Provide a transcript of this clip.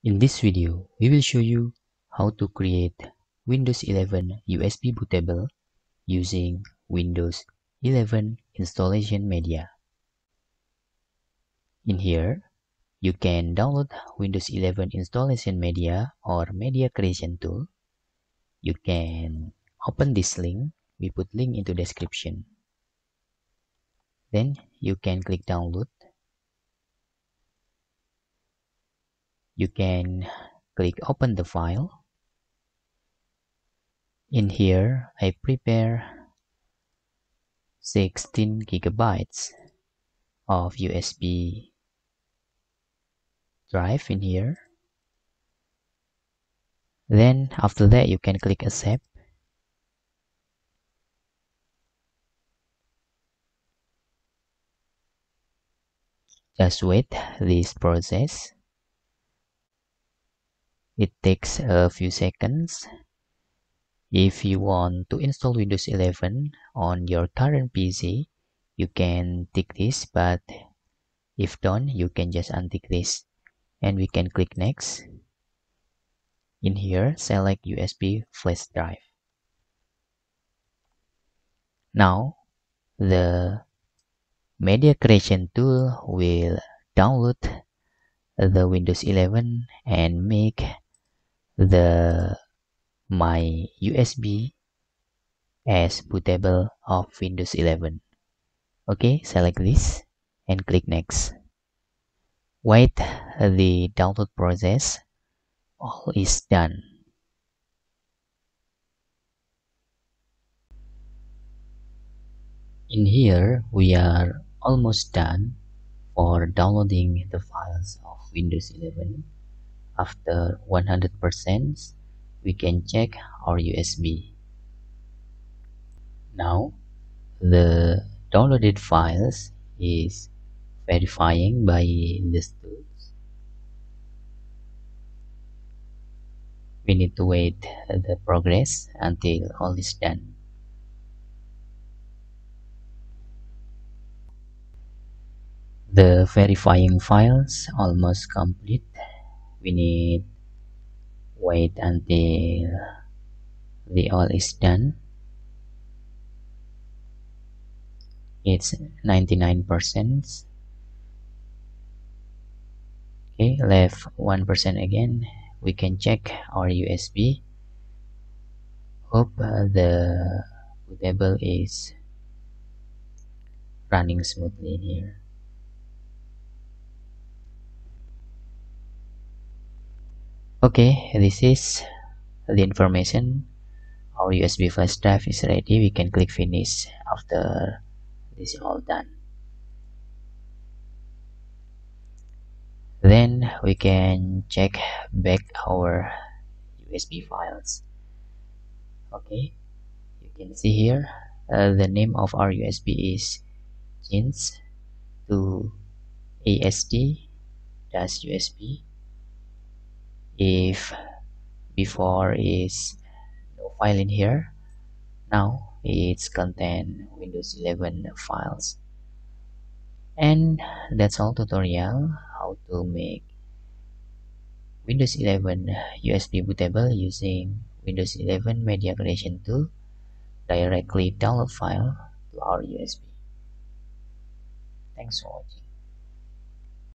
In this video, we will show you how to create Windows 11 USB bootable using Windows 11 installation media. In here, you can download Windows 11 installation media or media creation tool. You can open this link. We put link into description. Then you can click download. You can click open the file. In here, I prepare 16 gigabytes of USB drive in here. Then after that you can click accept. Just wait this process. It takes a few seconds. If you want to install Windows 11 on your current PC, you can tick this, but if done, you can just untick this and we can click next. In here, select USB flash drive. Now, the media creation tool will download the Windows 11 and make the my USB as bootable of Windows 11. Okay, select this and click next. Wait the download process. All is done. In here, we are almost done for downloading the files of Windows 11. After 100%, we can check our USB. Now, the downloaded files is verifying by this tool. We need to wait the progress until all is done. The verifying files almost complete. We need wait until the all is done. It's 99%. Okay, left 1% again. We can check our USB. Hope the bootable is running smoothly in here. Okay, this is the information. Our USB flash drive is ready. We can click finish after this is all done. Then we can check back our USB files. Okay, you can see here the name of our USB is change to ASD-USB. If before is no file in here, now it's contain Windows 11 files. And that's all tutorial how to make Windows 11 USB bootable using Windows 11 media creation tool. Directly download file to our USB. Thanks for watching.